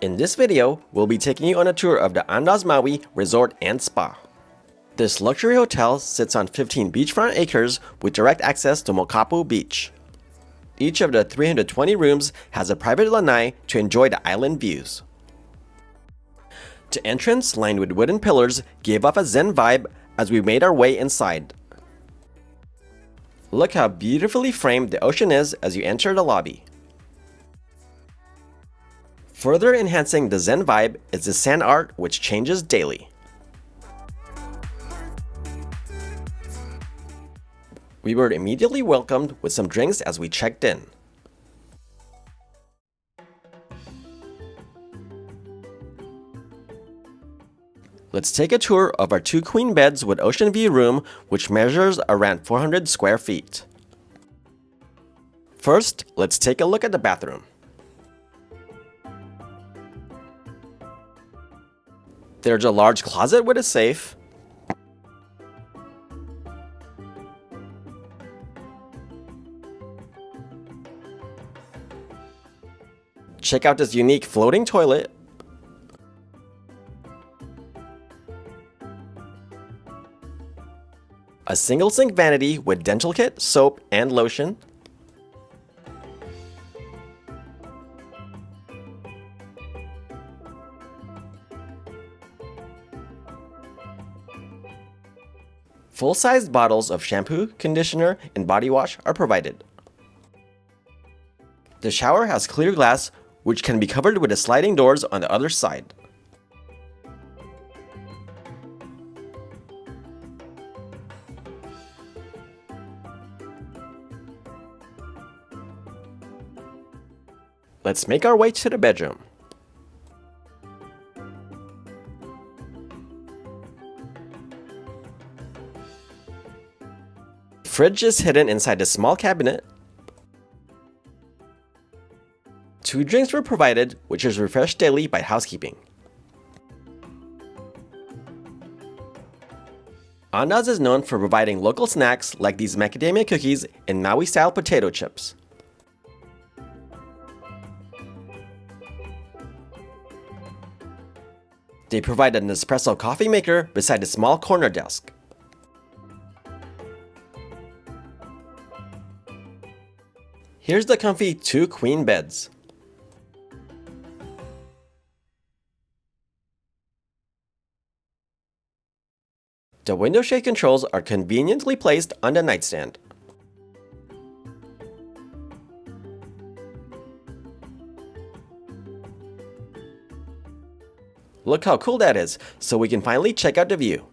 In this video, we'll be taking you on a tour of the Andaz Maui Resort and Spa. This luxury hotel sits on 15 beachfront acres with direct access to Mokapu Beach. Each of the 320 rooms has a private lanai to enjoy the island views. The entrance, lined with wooden pillars, gave off a zen vibe as we made our way inside. Look how beautifully framed the ocean is as you enter the lobby. Further enhancing the zen vibe is the sand art, which changes daily. We were immediately welcomed with some drinks as we checked in. Let's take a tour of our 2 queen beds with ocean view room, which measures around 400 square feet. First, let's take a look at the bathroom. There's a large closet with a safe. Check out this unique floating toilet. A single sink vanity with dental kit, soap, and lotion. Full-sized bottles of shampoo, conditioner, and body wash are provided. The shower has clear glass, which can be covered with the sliding doors on the other side. Let's make our way to the bedroom. Fridge is hidden inside a small cabinet. 2 drinks were provided, which is refreshed daily by housekeeping. Andaz is known for providing local snacks like these macadamia cookies and Maui-style potato chips. They provide an espresso coffee maker beside a small corner desk. Here's the comfy 2 queen beds. The window shade controls are conveniently placed on the nightstand. Look how cool that is, so we can finally check out the view.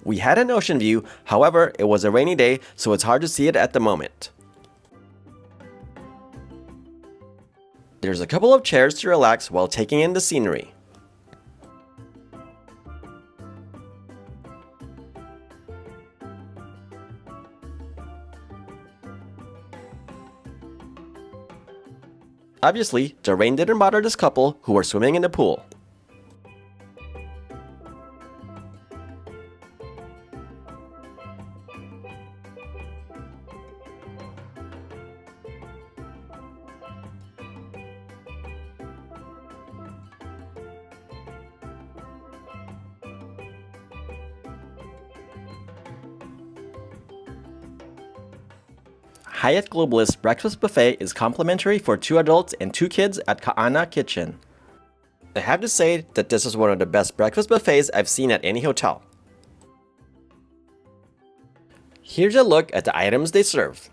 We had an ocean view, however, it was a rainy day, so it's hard to see it at the moment. There's a couple of chairs to relax while taking in the scenery. Obviously, the rain didn't bother this couple who were swimming in the pool. Hyatt Globalist Breakfast Buffet is complimentary for 2 adults and 2 kids at Ka'ana Kitchen. I have to say that this is one of the best breakfast buffets I've seen at any hotel. Here's a look at the items they serve.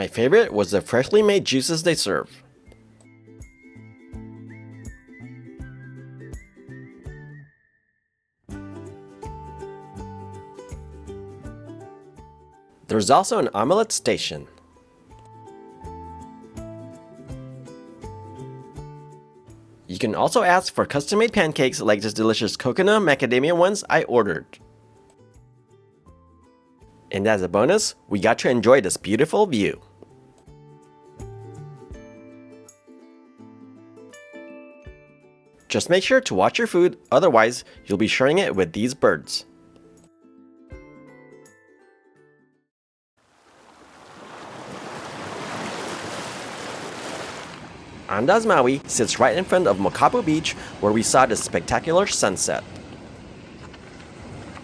My favorite was the freshly made juices they serve. There's also an omelette station. You can also ask for custom-made pancakes like this delicious coconut macadamia ones I ordered. And as a bonus, we got to enjoy this beautiful view. Just make sure to watch your food, otherwise you'll be sharing it with these birds. Andaz Maui sits right in front of Mokapu Beach, where we saw this spectacular sunset.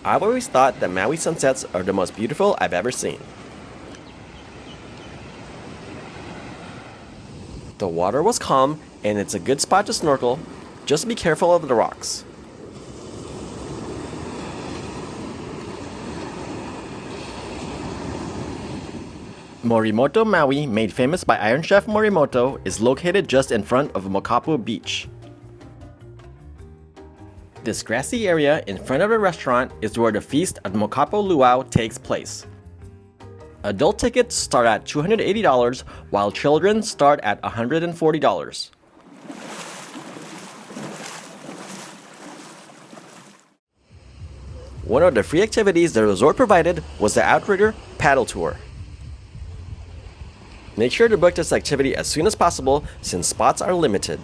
I've always thought that Maui sunsets are the most beautiful I've ever seen. The water was calm and it's a good spot to snorkel. Just be careful of the rocks. Morimoto Maui, made famous by Iron Chef Morimoto, is located just in front of Mokapu Beach. This grassy area in front of the restaurant is where the feast at Mokapu Luau takes place. Adult tickets start at $280, while children start at $140. One of the free activities the resort provided was the Outrigger paddle tour. Make sure to book this activity as soon as possible since spots are limited.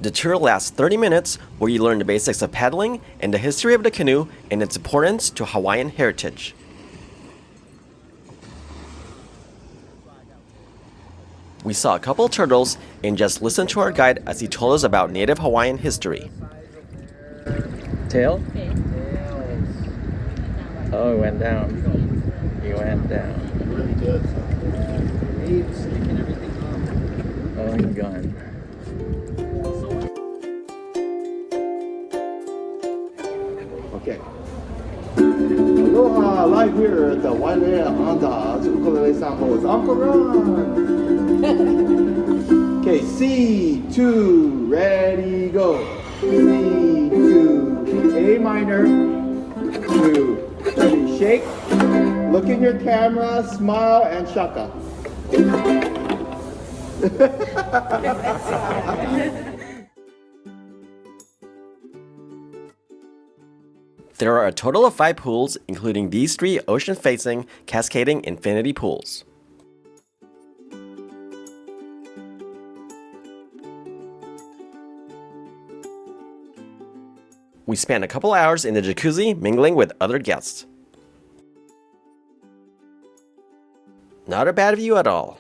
The tour lasts 30 minutes where you learn the basics of paddling and the history of the canoe and its importance to Hawaiian heritage. We saw a couple turtles and just listened to our guide as he told us about native Hawaiian history. Tail? Oh, it went down. He went down. Really good. Sticking everything off. Oh, he's gone. Okay. Aloha, live here at the Wailea Andaz Ukulele Ensemble. Uncle Ron. Okay, C2, ready, go. C2, A minor, 2, ready, shake. Look in your camera, smile, and shaka. There are a total of 5 pools, including these 3 ocean-facing, cascading infinity pools. We spent a couple hours in the jacuzzi mingling with other guests. Not a bad view at all.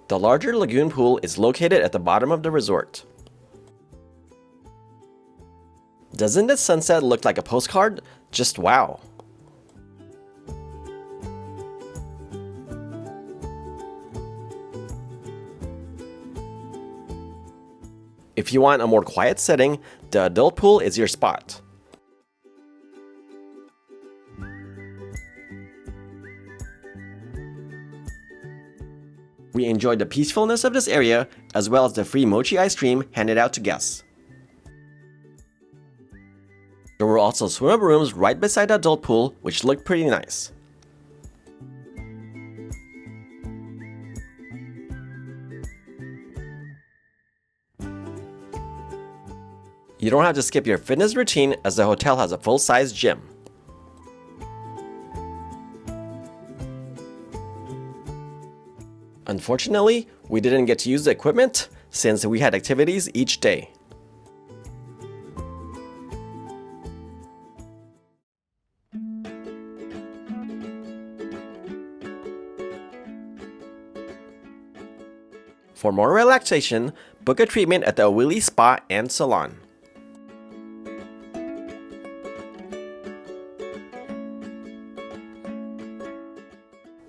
The larger lagoon pool is located at the bottom of the resort. Doesn't this sunset look like a postcard? Just wow! If you want a more quiet setting, the adult pool is your spot. We enjoyed the peacefulness of this area, as well as the free mochi ice cream handed out to guests. There were also swim-up rooms right beside the adult pool, which looked pretty nice. You don't have to skip your fitness routine as the hotel has a full-size gym. Unfortunately, we didn't get to use the equipment since we had activities each day. For more relaxation, book a treatment at the Awili Spa and Salon.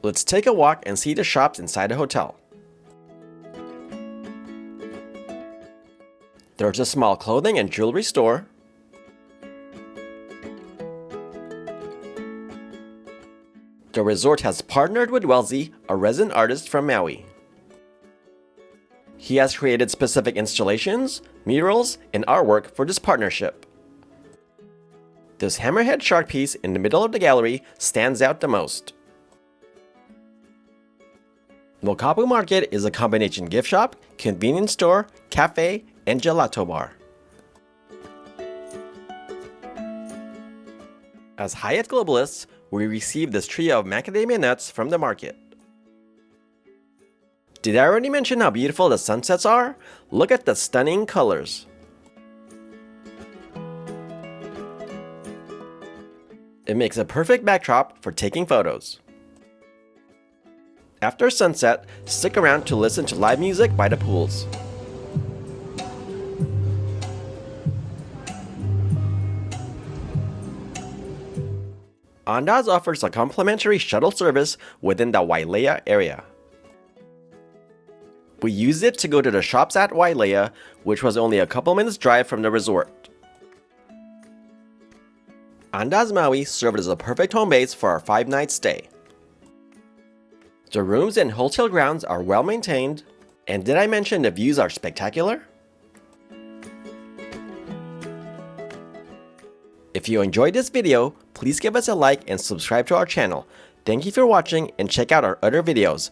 Let's take a walk and see the shops inside the hotel. There's a small clothing and jewelry store. The resort has partnered with Welzie, a resident artist from Maui. He has created specific installations, murals, and artwork for this partnership. This hammerhead shark piece in the middle of the gallery stands out the most. Mokapu Market is a combination gift shop, convenience store, cafe, and gelato bar. As Hyatt globalists, we received this trio of macadamia nuts from the market. Did I already mention how beautiful the sunsets are? Look at the stunning colors. It makes a perfect backdrop for taking photos. After sunset, stick around to listen to live music by the pools. Andaz offers a complimentary shuttle service within the Wailea area. We used it to go to the shops at Wailea, which was only a couple minutes drive from the resort. Andaz Maui served as a perfect home base for our 5-night stay. The rooms and hotel grounds are well maintained, and did I mention the views are spectacular? If you enjoyed this video, please give us a like and subscribe to our channel. Thank you for watching and check out our other videos.